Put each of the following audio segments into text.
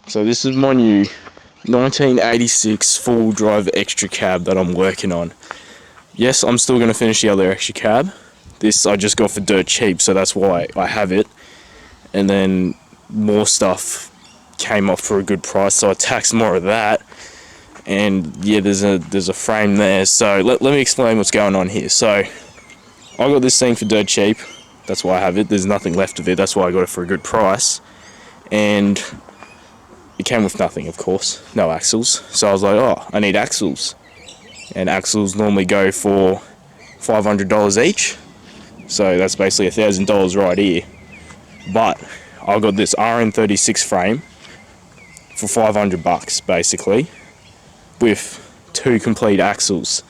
So this is my new 1986 full drive extra cab that I'm working on. Yes, I'm still going to finish the other extra cab. This I just got for dirt cheap, so that's why I have it. And then more stuff came off for a good price, so I taxed more of that. And yeah, there's a frame there. So let me explain what's going on here. So I got this thing for dirt cheap. That's why I have it. There's nothing left of it. That's why I got it for a good price. And it came with nothing, of course. No axles. So I was like, oh, I need axles. And axles normally go for $500 each. So that's basically $1,000 right here. But I got this RN36 frame for $500 basically, with 2 complete axles.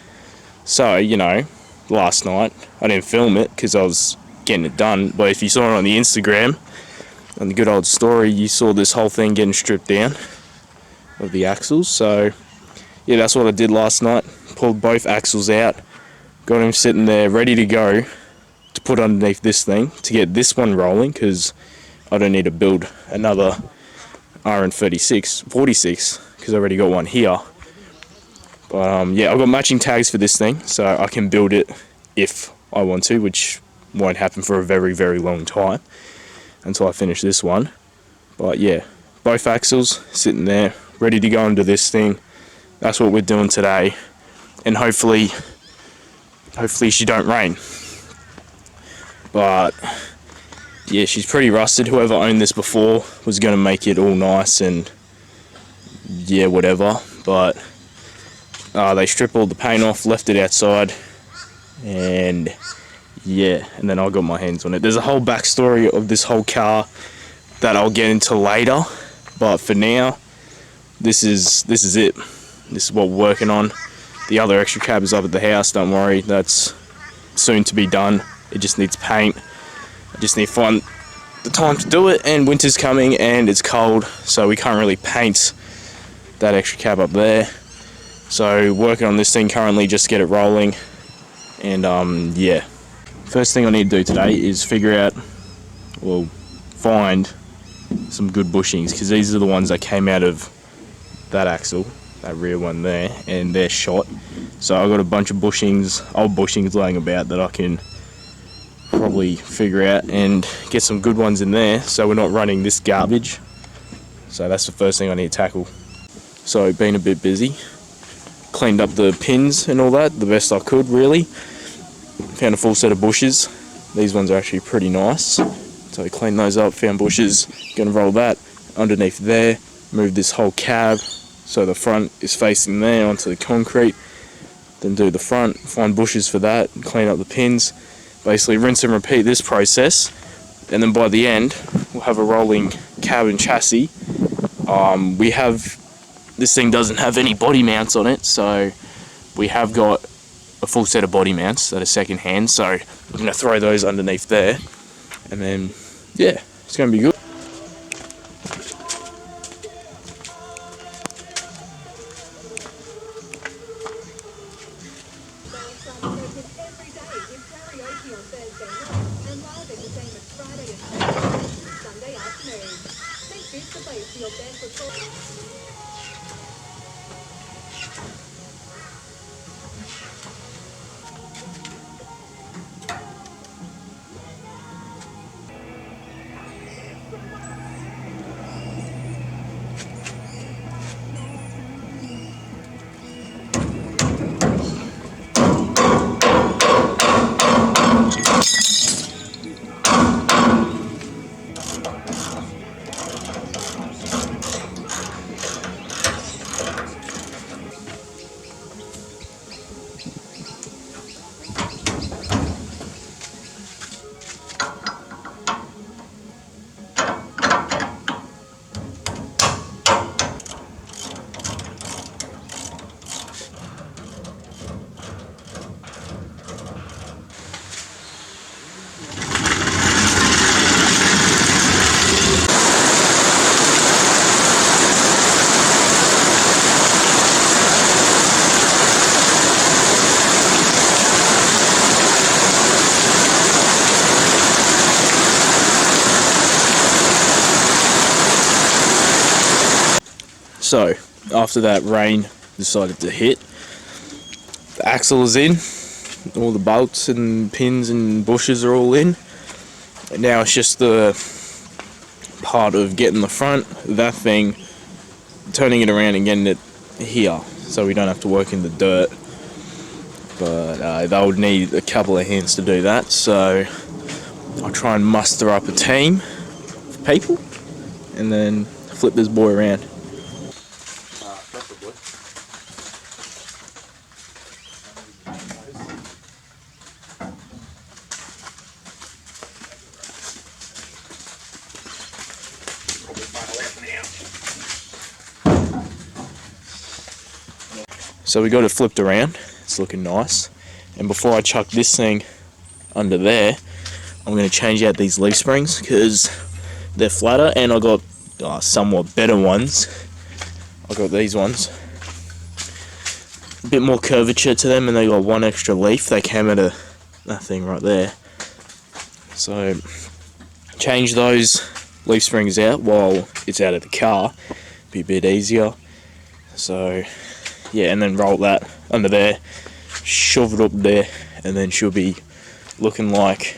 So, you know, last night I didn't film it because I was getting it done, but if you saw it on the Instagram, on the good old story, you saw this whole thing getting stripped down of the axles. So yeah, that's what I did last night. Pulled both axles out, got them sitting there ready to go to put underneath this thing to get this one rolling, because I don't need to build another RN36 46 because I already got one here. But yeah, I've got matching tags for this thing, so I can build it if I want to, which won't happen for a very, very long time until I finish this one. But yeah, both axles sitting there ready to go into this thing. That's what we're doing today, and hopefully she don't rain. But yeah, she's pretty rusted. Whoever owned this before was going to make it all nice and yeah, whatever, but they stripped all the paint off, left it outside, and yeah, and then I got my hands on it. There's a whole backstory of this whole car that I'll get into later, but for now, this is it. This is what we're working on. The other extra cab is up at the house, don't worry, that's soon to be done. It just needs paint. I just need to find the time to do it, and winter's coming and it's cold, so we can't really paint that extra cab up there. So working on this thing currently just to get it rolling. And yeah, first thing I need to do today is figure out, well, find some good bushings, because these are the ones that came out of that axle, that rear one there, and they're shot. So I've got a bunch of bushings, old bushings laying about that I can probably figure out and get some good ones in there, so we're not running this garbage. So that's the first thing I need to tackle. So been a bit busy, cleaned up the pins and all that the best I could really. Found a full set of bushes. These ones are actually pretty nice, so I cleaned those up, found bushes. Gonna roll that underneath there, move this whole cab so the front is facing there onto the concrete, then do the front, find bushes for that, clean up the pins, basically rinse and repeat this process, and then by the end we'll have a rolling cab and chassis. This thing doesn't have any body mounts on it, so we have got a full set of body mounts that are second hand, so I'm going to throw those underneath there, and then yeah, it's going to be good. So after that rain decided to hit, the axle is in, all the bolts and pins and bushes are all in. And now it's just the part of getting the front, that thing, turning it around and getting it here, so we don't have to work in the dirt. But they would need a couple of hands to do that, so I'll try and muster up a team of people and then flip this boy around. Preferably. So we got it flipped around, it's looking nice. And before I chuck this thing under there, I'm going to change out these leaf springs because they're flatter, and I got somewhat better ones. I got these ones, a bit more curvature to them, and they got one extra leaf. They came at that thing right there. So change those leaf springs out while it's out of the car, be a bit easier. So yeah, and then roll that under there, shove it up there, and then she'll be looking like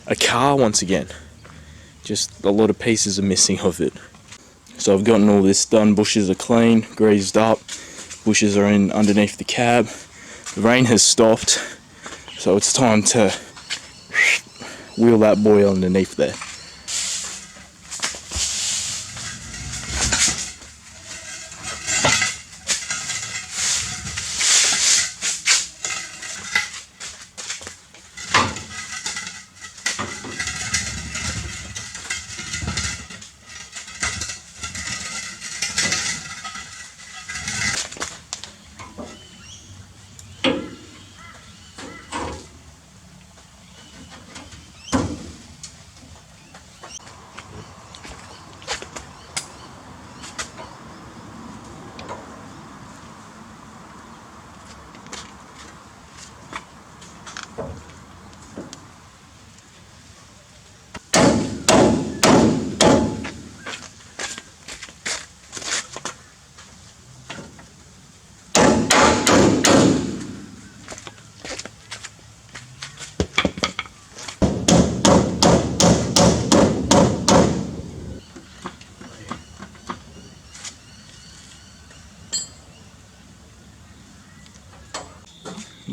a car once again. Just a lot of pieces are missing of it. So I've gotten all this done. Bushes are clean, greased up. Bushes are in underneath the cab. The rain has stopped, so it's time to wheel that boy underneath there.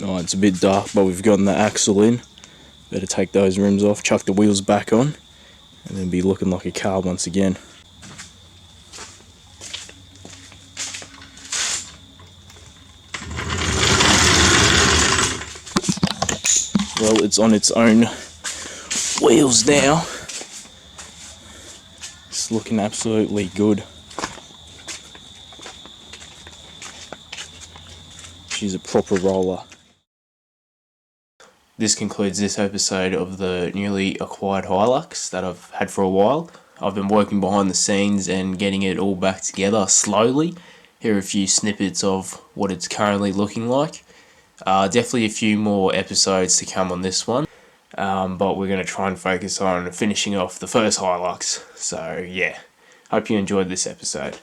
Oh, it's a bit dark, but we've gotten the axle in. Better take those rims off, chuck the wheels back on, and then be looking like a car once again. Well, it's on its own wheels now. It's looking absolutely good. She's a proper roller. This concludes this episode of the newly acquired Hilux that I've had for a while. I've been working behind the scenes and getting it all back together slowly. Here are a few snippets of what it's currently looking like. Definitely a few more episodes to come on this one, but we're going to try and focus on finishing off the first Hilux. So yeah, hope you enjoyed this episode.